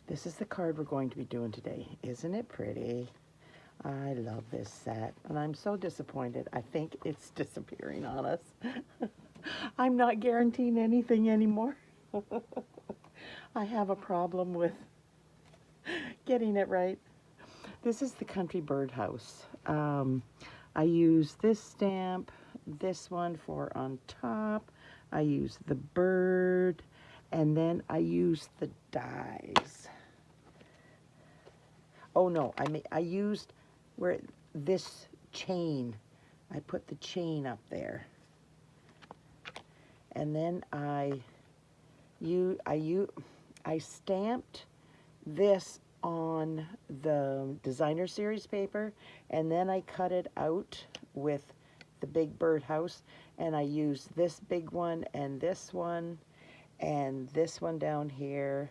This is the card we're going to be doing today. Isn't it pretty? I love this set, and I'm so disappointed. I think it's disappearing on us. I'm not guaranteeing anything anymore. I have a problem with getting it right. This is the Country Birdhouse. I use this stamp, this one for on top. I use the bird, and then I use the dies. Oh no, I used where this chain. I put the chain up there, and then I stamped this on the designer series paper, and then I cut it out with the big birdhouse, and I used this big one and this one down here,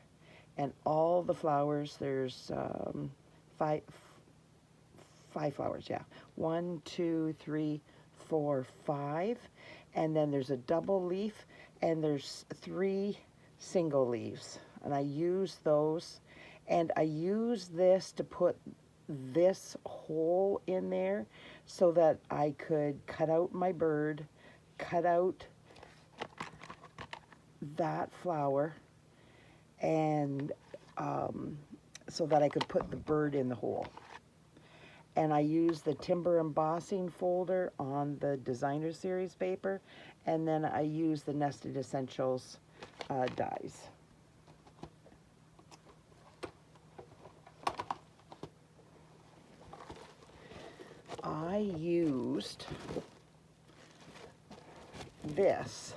and all the flowers. There's five flowers, yeah. 1, 2, 3, 4, 5, and then there's a double leaf, and there's 3 single leaves, and I use those. And I use this to put this hole in there so that I could cut out my bird, cut out that flower, and so that I could put the bird in the hole. And I use the timber embossing folder on the designer series paper, and then I use the Nested Essentials dies. I used this,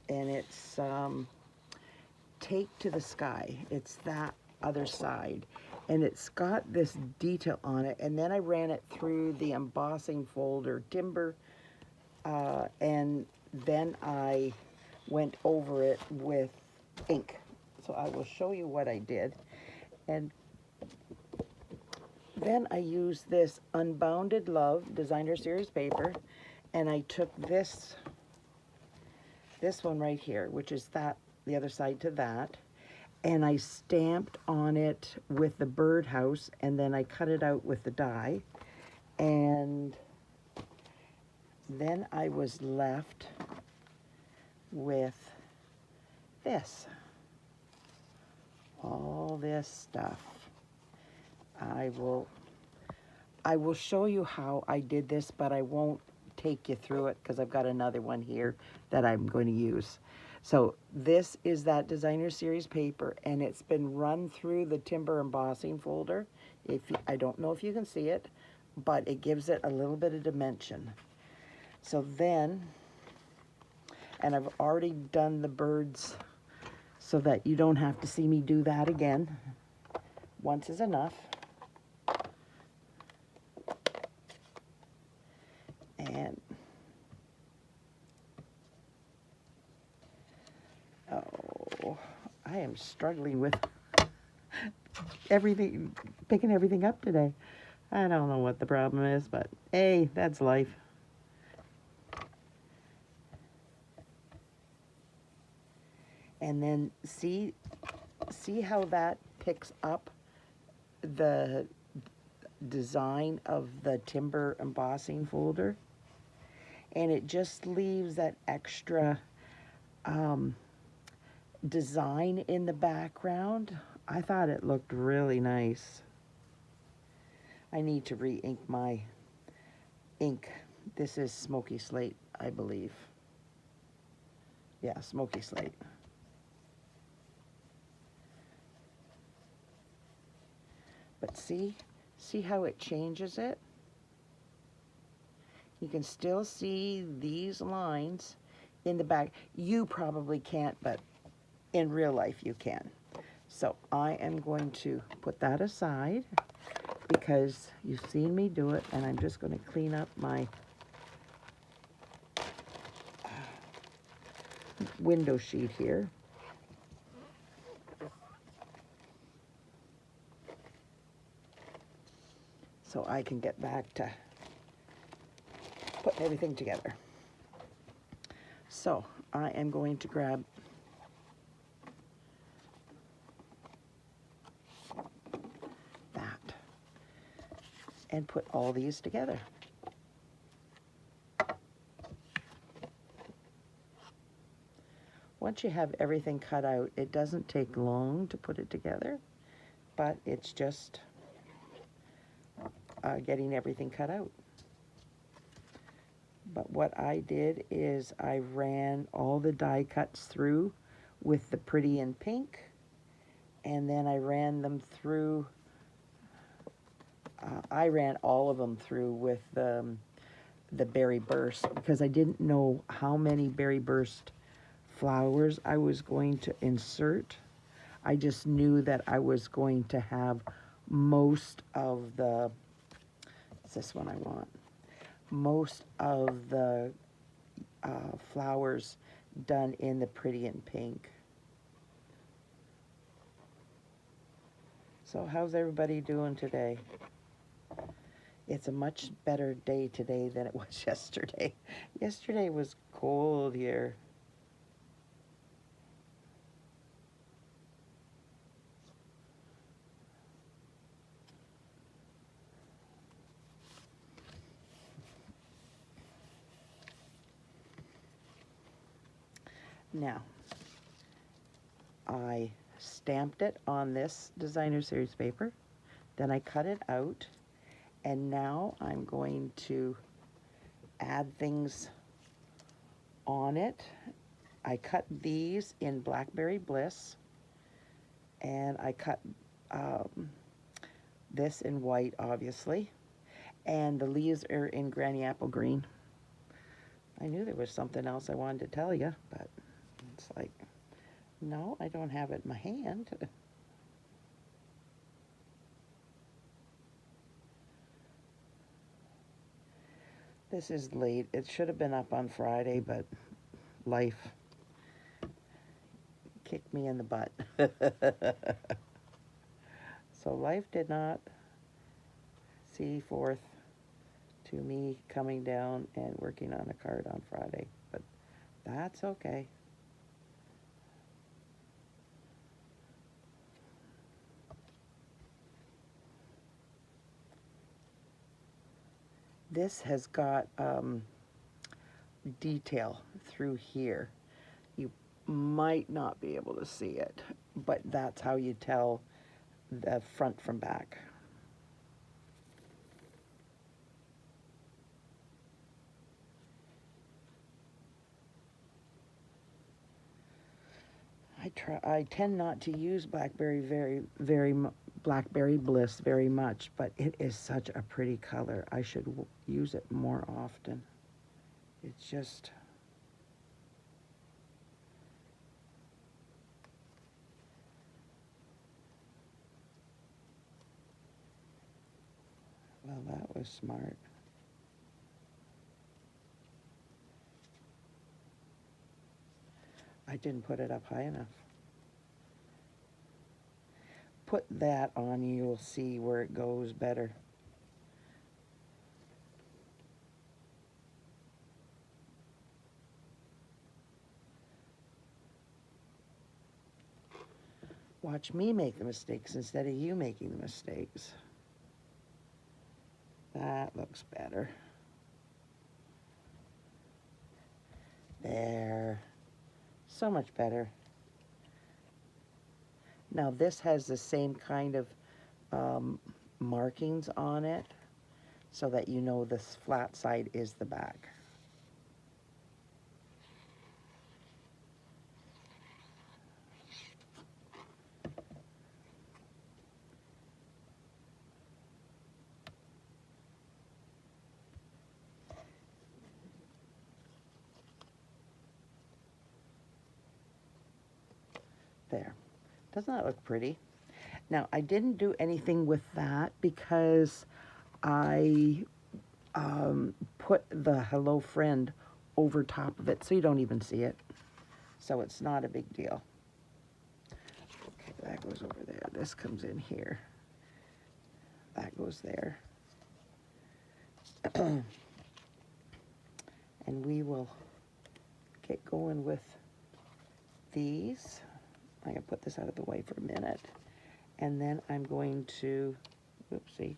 and it's Take to the Sky. It's that other side, and it's got this detail on it, and then I ran it through the embossing folder timber, and then I went over it with ink. So I will show you what I did. And then I used this Unbounded Love designer series paper, and I took this one right here, which is that, the other side to that, and I stamped on it with the birdhouse, and then I cut it out with the die, and then I was left with this, all this stuff. I will show you how I did this, but I won't take you through it because I've got another one here that I'm going to use. So this is that designer series paper, and it's been run through the timber embossing folder. I don't know if you can see it, but it gives it a little bit of dimension. So then, and I've already done the birds so that you don't have to see me do that again. Once is enough. And oh, I am struggling with everything, picking everything up today. I don't know what the problem is, but hey, that's life. And then see how that picks up the design of the timber embossing folder, and it just leaves that extra design in the background. I thought it looked really nice. I need to re-ink my ink. This is Smoky Slate, I believe. Yeah, Smoky Slate. But see how it changes it? You can still see these lines in the back. You probably can't, but in real life you can. So I am going to put that aside because you've seen me do it, and I'm just going to clean up my window sheet here. So I can get back to putting everything together. So I am going to grab and put all these together. Once you have everything cut out, it doesn't take long to put it together, but it's just getting everything cut out. But what I did is I ran all the die cuts through with the Pretty in Pink, and then I ran them through, I ran all of them through with the Berry Burst, because I didn't know how many Berry Burst flowers I was going to insert. I just knew that I was going to have most of the, it's this one I want, most of the flowers done in the Pretty in Pink. So how's everybody doing today? It's a much better day today than it was yesterday. Yesterday was cold here. Now, I stamped it on this designer series paper, then I cut it out, and now I'm going to add things on it. I cut these in Blackberry Bliss, and I cut this in white, obviously, and the leaves are in Granny Apple Green. I knew there was something else I wanted to tell you, but it's like, no, I don't have it in my hand. This is late. It should have been up on Friday, but life kicked me in the butt. So life did not see forth to me coming down and working on a card on Friday, but that's okay. This has got detail through here. You might not be able to see it, but that's how you tell the front from back. I tend not to use Blackberry Blackberry Bliss very much, but it is such a pretty color. I should use it more often. It's just, well, that was smart. I didn't put it up high enough. Put that on, you'll see where it goes better. Watch me make the mistakes instead of you making the mistakes. That looks better. There. So much better. Now this has the same kind of markings on it so that you know this flat side is the back. There. Doesn't that look pretty? Now, I didn't do anything with that because I put the Hello Friend over top of it so you don't even see it. So it's not a big deal. Okay, that goes over there. This comes in here. That goes there. And we will get going with these. I'm going to put this out of the way for a minute. And then I'm going to, oopsie,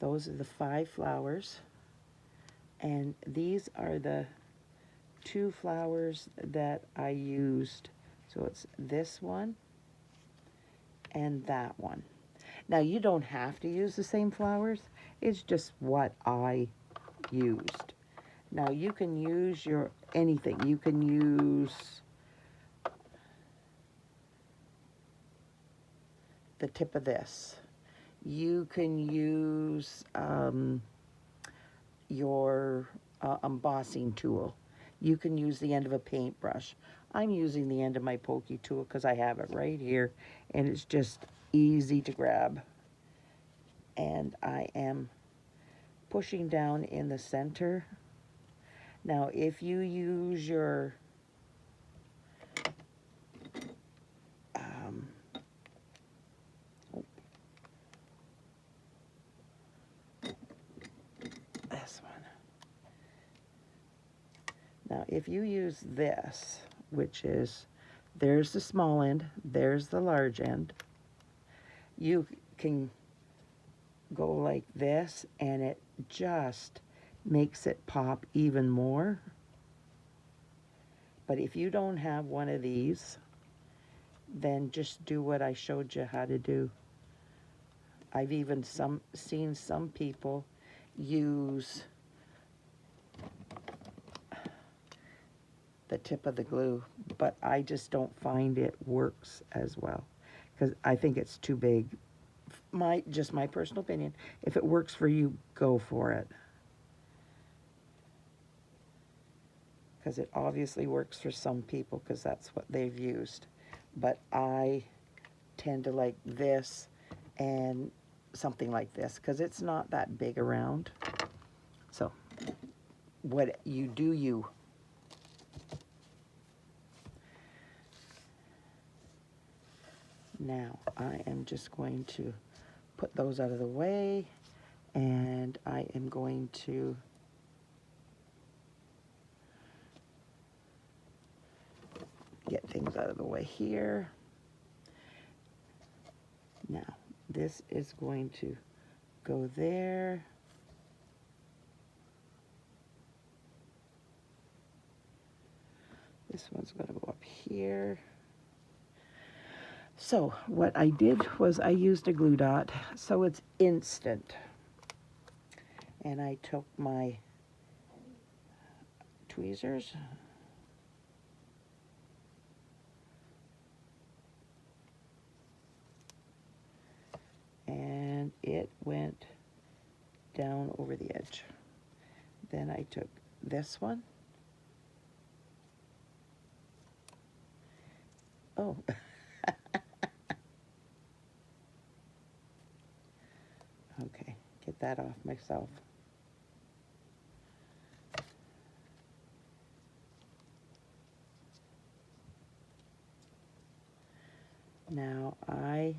Those are the 5 flowers. And these are the 2 flowers that I used. So it's this one and that one. Now you don't have to use the same flowers. It's just what I used. Now you can use your anything. You can use the tip of this. You can use your embossing tool. You can use the end of a paintbrush. I'm using the end of my pokey tool because I have it right here and it's just easy to grab. And I am pushing down in the center. Now if you use your this one. Now if you use this, which is, there's the small end, there's the large end, you can go like this and it just makes it pop even more. But if you don't have one of these, then just do what I showed you how to do. I've even seen some people use the tip of the glue, but I just don't find it works as well because I think it's too big. Just my personal opinion. If it works for you, go for it. Because it obviously works for some people because that's what they've used. But I tend to like this and something like this because it's not that big around. So what you do, you. Now I am just going to put those out of the way and I am going to get things out of the way here. Now this is going to go there. This one's going to go up here. So what I did was I used a glue dot, so it's instant. And I took my tweezers and it went down over the edge. Then I took this one. Oh. Okay, get that off myself. Now I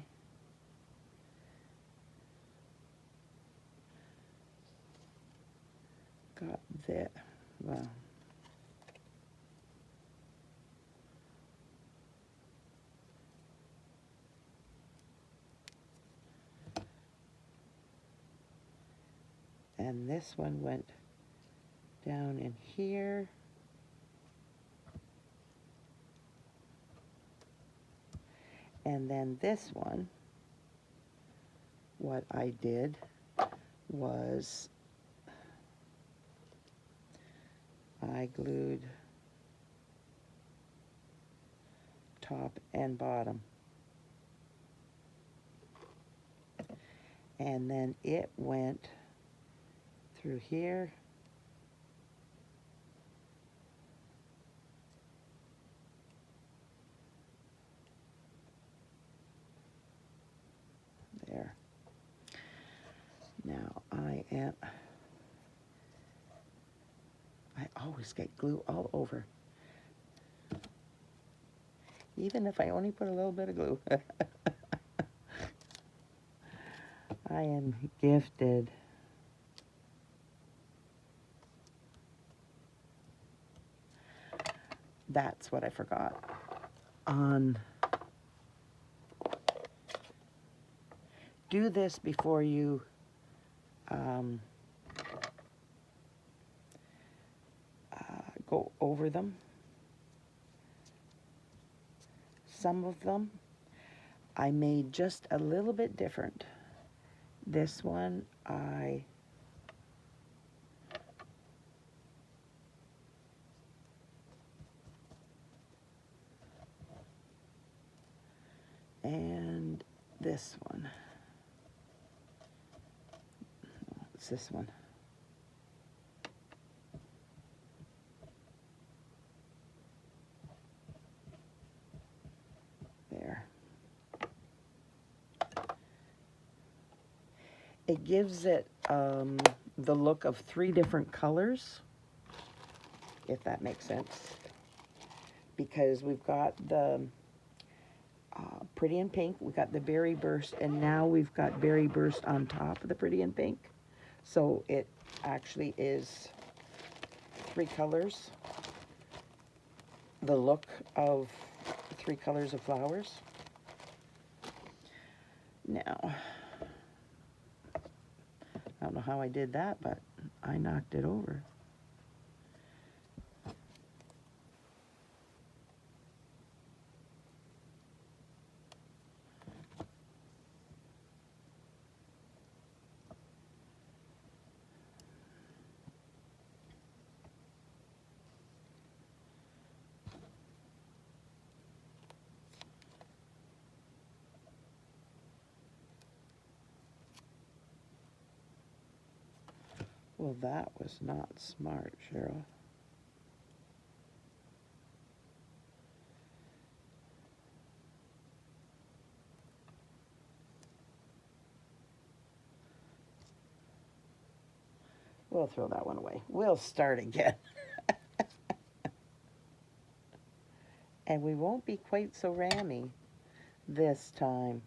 got that, well, and this one went down in here. And then this one, what I did was I glued top and bottom. And then it went through here. There. Now I always get glue all over. Even if I only put a little bit of glue. I am gifted. That's what I forgot. Do this before you go over them. Some of them I made just a little bit different. This one and this one. It's this one. There. It gives it the look of 3 different colors, if that makes sense. Because we've got the Pretty in Pink, we've got the Berry Burst, and now we've got Berry Burst on top of the Pretty in Pink. So it actually is 3 colors, the look of 3 colors of flowers. Now, I don't know how I did that, but I knocked it over. Well, that was not smart, Cheryl. We'll throw that one away. We'll start again. And we won't be quite so rammy this time.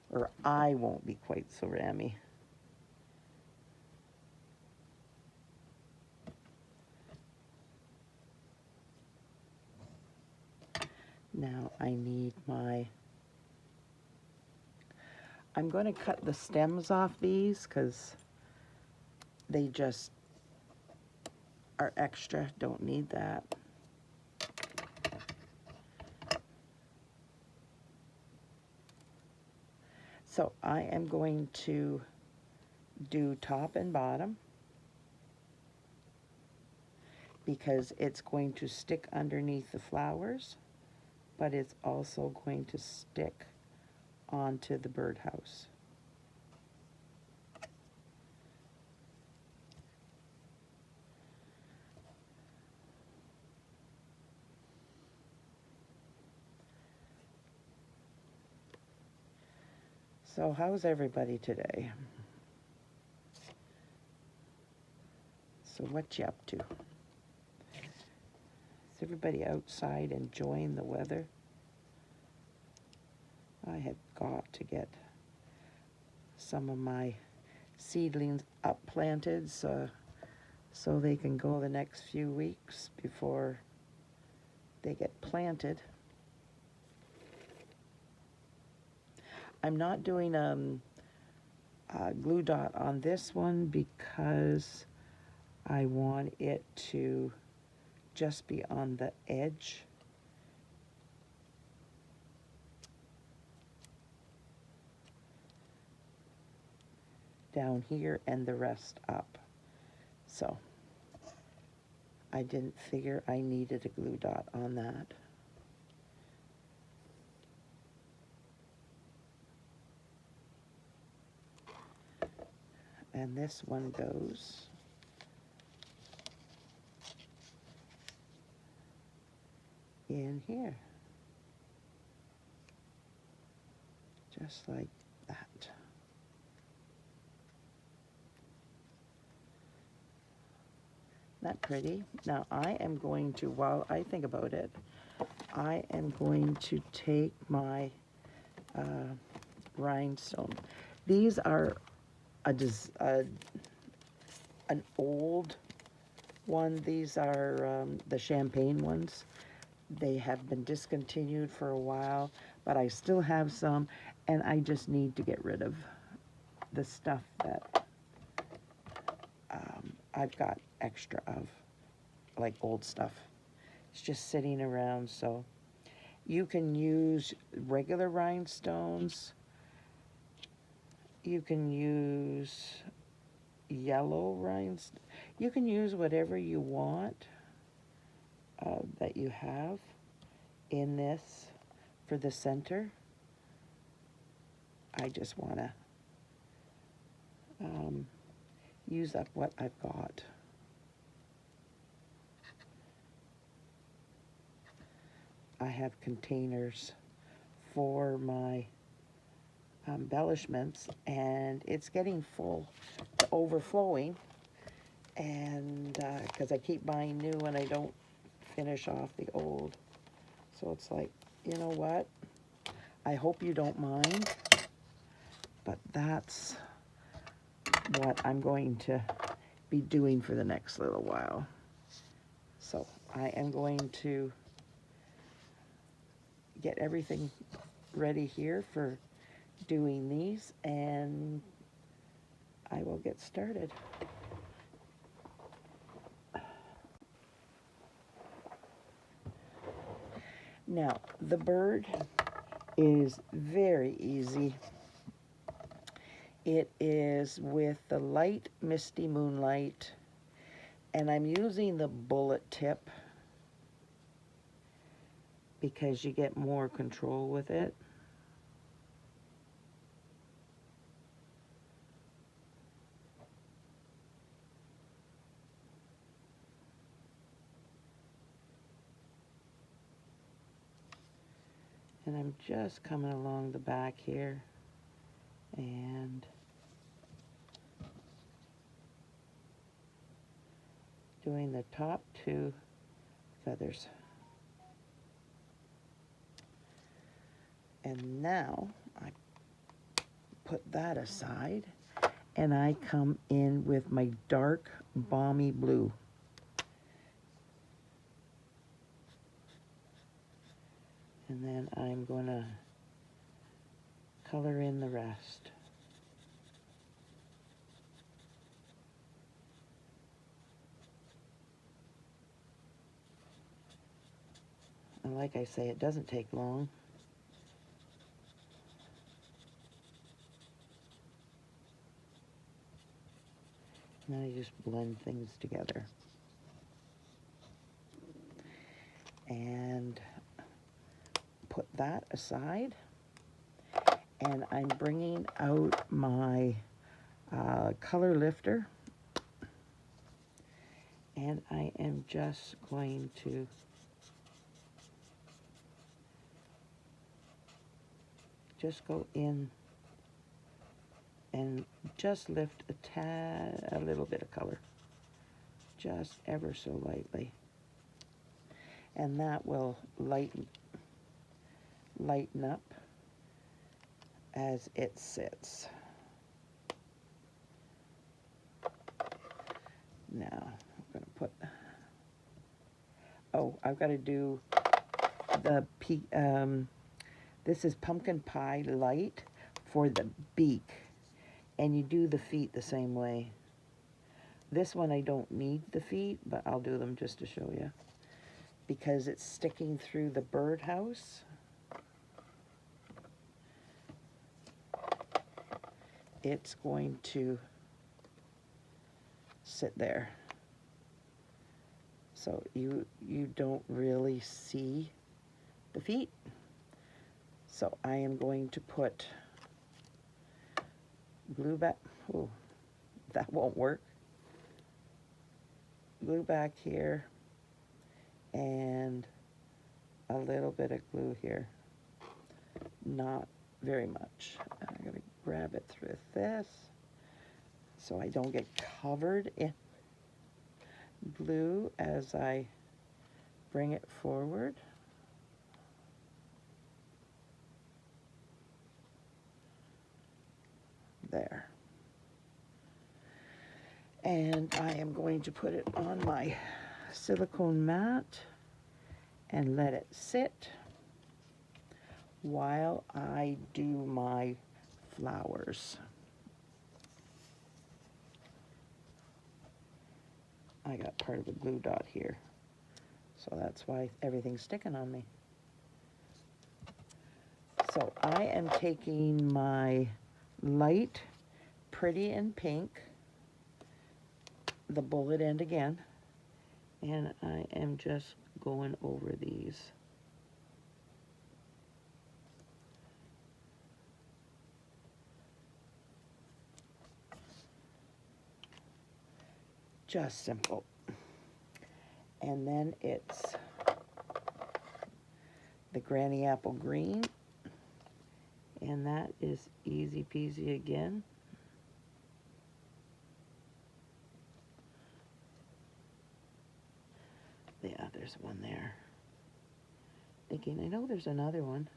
Or I won't be quite so rammy. Now I need my... I'm going to cut the stems off these because they just are extra. Don't need that. So I am going to do top and bottom because it's going to stick underneath the flowers, but it's also going to stick onto the birdhouse. So how's everybody today? So what you up to? Is everybody outside enjoying the weather? I have got to get some of my seedlings up planted so they can go the next few weeks before they get planted. I'm not doing a glue dot on this one because I want it to just be on the edge. Down here and the rest up. So I didn't figure I needed a glue dot on that. And this one goes in here. Just like that. Not pretty. Now I am going to, while I think about it, I am going to take my rhinestone. These are an old one. These are the champagne ones. They have been discontinued for a while, but I still have some, And I just need to get rid of the stuff that I've got extra of, like old stuff. It's just sitting around, so you can use regular rhinestones. You can use yellow rhinestones. You can use whatever you want that you have in this for the center. I just want to use up what I've got. I have containers for my embellishments, and it's getting full to overflowing, and because I keep buying new and I don't finish off the old. So it's like, you know what? I hope you don't mind, but that's what I'm going to be doing for the next little while. So I am going to get everything ready here for doing these, and I will get started. Now, the bird is very easy. It is with the light misty moonlight, and I'm using the bullet tip because you get more control with it. And I'm just coming along the back here and doing the top two feathers. And now I put that aside and I come in with my dark balmy blue. And then I'm going to color in the rest. And like I say, it doesn't take long. Now you just blend things together. And put that aside. And I'm bringing out my color lifter. And I am just going to just go in and just lift a little bit of color, just ever so lightly, and that will lighten up as it sits. Now I'm going to put, oh, I've got to do the this is pumpkin pie light for the beak, and you do the feet the same way. This one I don't need the feet, but I'll do them just to show you, because it's sticking through the birdhouse. It's going to sit there, so you don't really see the feet. So I am going to put glue back. Oh, that won't work. Glue back here and a little bit of glue here. Not very much. I'm going to grab it through this so I don't get covered in glue as I bring it forward. There. And I am going to put it on my silicone mat and let it sit while I do my flowers. I got part of the glue dot here, so that's why everything's sticking on me. So I am taking my light Pretty in Pink, the bullet end again, and I am just going over these. Just simple. And then it's the Granny Apple Green, and that is easy peasy again. Yeah, there's one there. Thinking, I know there's another one.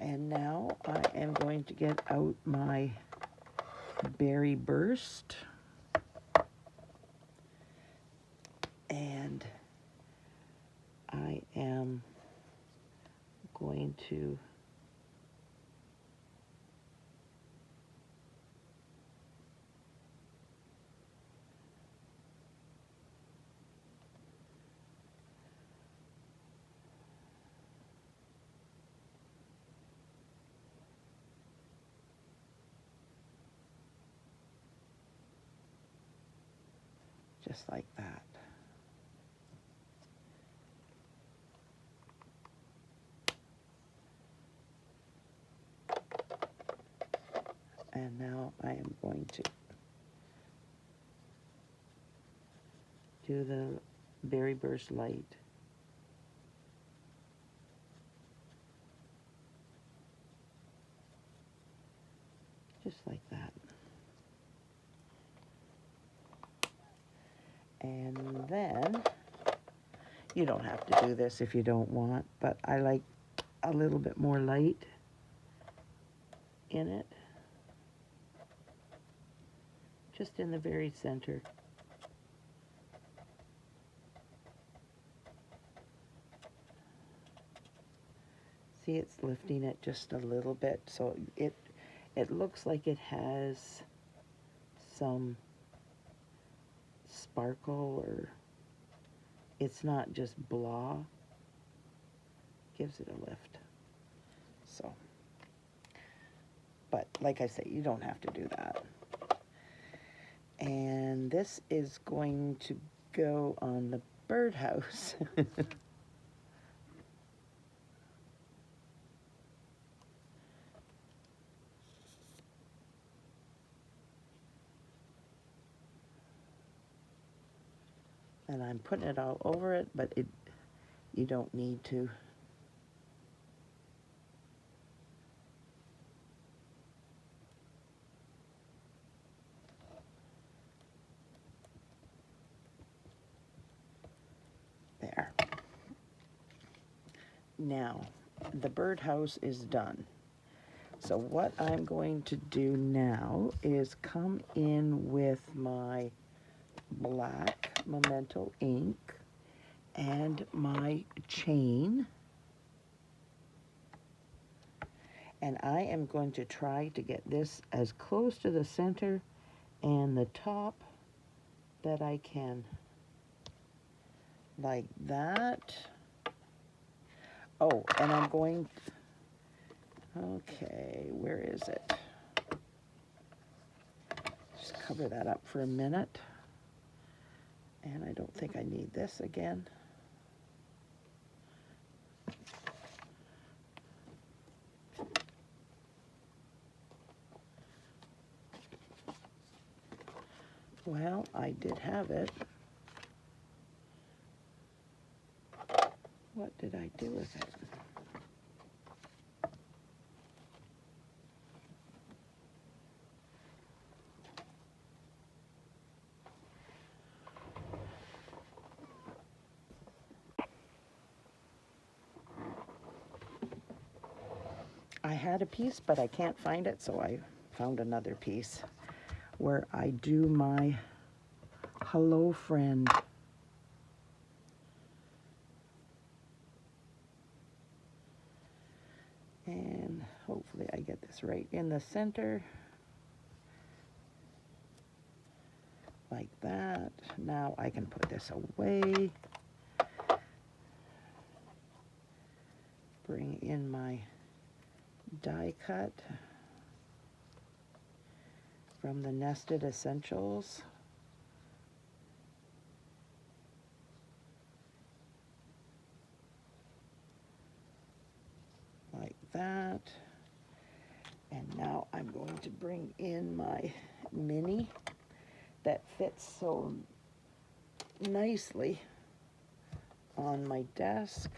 And now I am going to get out my Berry Burst. And I am going to just like that. And now I am going to do the Berry Burst Light. Just like that. And then, you don't have to do this if you don't want, but I like a little bit more light in it. Just in the very center. See, it's lifting it just a little bit, so it looks like it has some sparkle, or it's not just blah. Gives it a lift. So, but like I say, you don't have to do that. And this is going to go on the Birdhouse. And I'm putting it all over it, but you don't need to. There. Now, the Birdhouse is done. So what I'm going to do now is come in with my black Momento ink and my chain, and I am going to try to get this as close to the center and the top that I can, like that. Oh, and I'm going, okay, where is it? Just cover that up for a minute. And I don't think I need this again. Well, I did have it. What did I do with it? I had a piece, but I can't find it, so I found another piece where I do my Hello Friend get this right in the center. Like that. Now I can put this away. Bring in my die cut from the Nested Essentials. Like that. And now I'm going to bring in my mini that fits so nicely on my desk.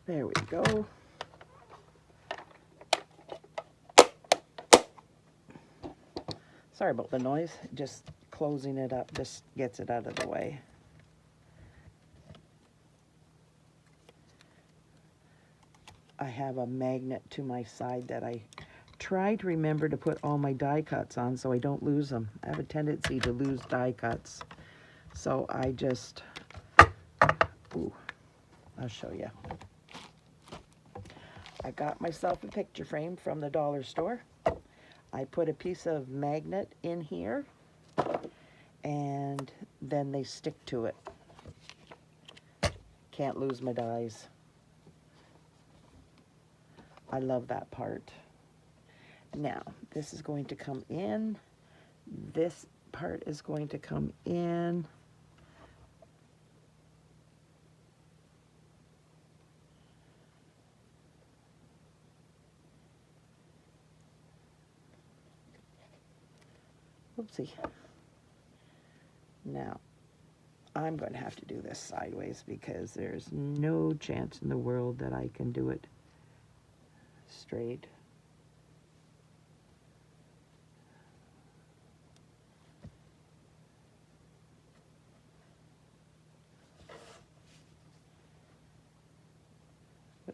There we go. Sorry about the noise, just closing it up just gets it out of the way. I have a magnet to my side that I try to remember to put all my die cuts on so I don't lose them. I have a tendency to lose die cuts. So I just, ooh, I'll show you. I got myself a picture frame from the dollar store. I put a piece of magnet in here and then they stick to it. Can't lose my dies. I love that part. Now, this is going to come in. This part is going to come in. Oopsie. Now, I'm going to have to do this sideways because there's no chance in the world that I can do it straight.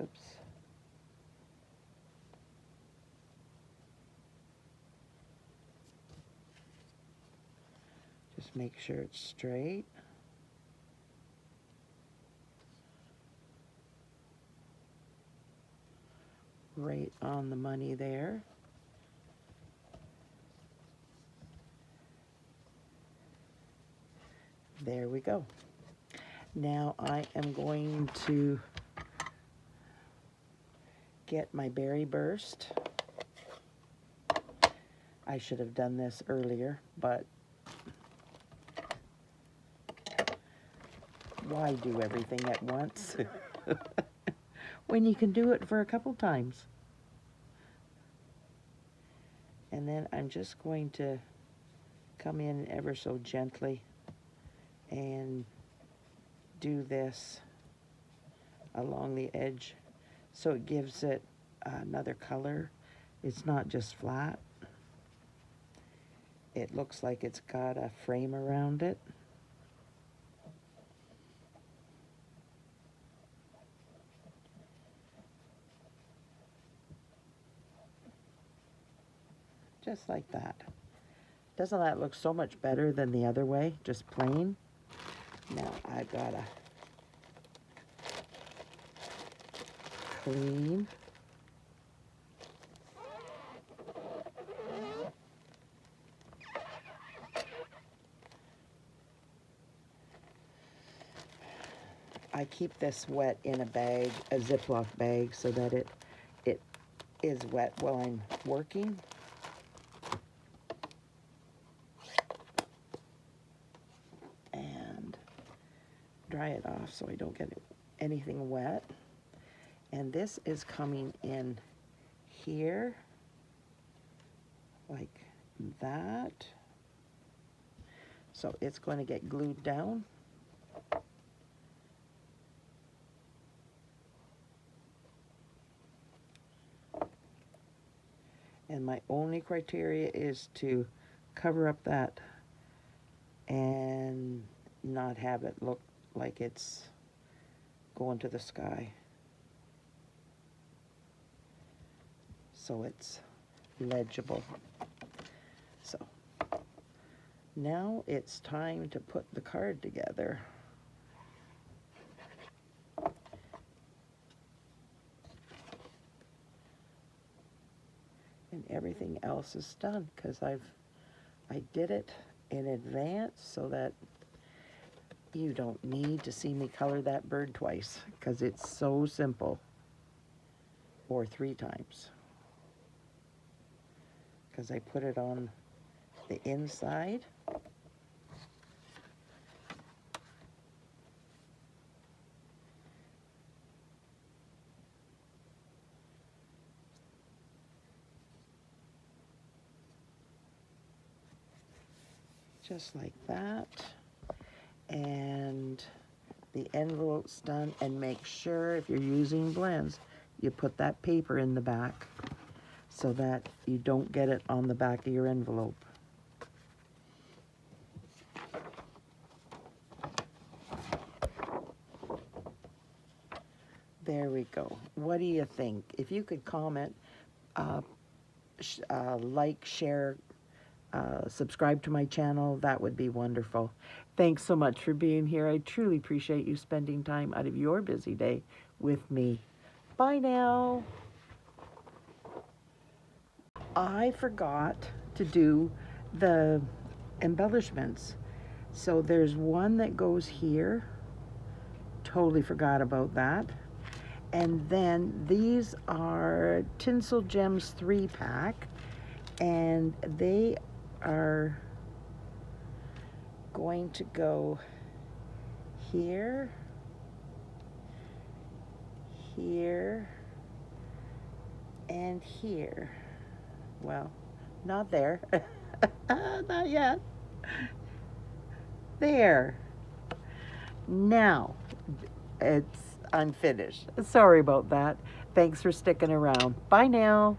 Oops. Just make sure it's straight. Right on the money there. There we go. Now I am going to get my berry burst. I should have done this earlier, but why do everything at once when you can do it for a couple times? And then I'm just going to come in ever so gently and do this along the edge so it gives it another color. It's not just flat. It looks like it's got a frame around it. Just like that. Doesn't that look so much better than the other way, just plain? Now I've got to clean. I keep this wet in a bag, a Ziploc bag, so that it is wet while I'm working. And dry it off so I don't get anything wet. And this is coming in here, like that. So it's going to get glued down. And my only criteria is to cover up that and not have it look like it's going to the sky. So it's legible. So now it's time to put the card together. And everything else is done because I did it in advance so that you don't need to see me color that bird twice because it's so simple, or 3 times, because I put it on the inside. Just like that. And the envelope's done, and make sure if you're using blends, you put that paper in the back so that you don't get it on the back of your envelope. There we go. What do you think? If you could comment, like, share, subscribe to my channel, that would be wonderful. Thanks so much for being here. I truly appreciate you spending time out of your busy day with me. Bye now. I forgot to do the embellishments. So there's one that goes here. Totally forgot about that. And then these are Tinsel Gems 3-pack, and they are going to go here, here, and here. Well, not there. Not yet. There. Now, it's unfinished. Sorry about that. Thanks for sticking around. Bye now.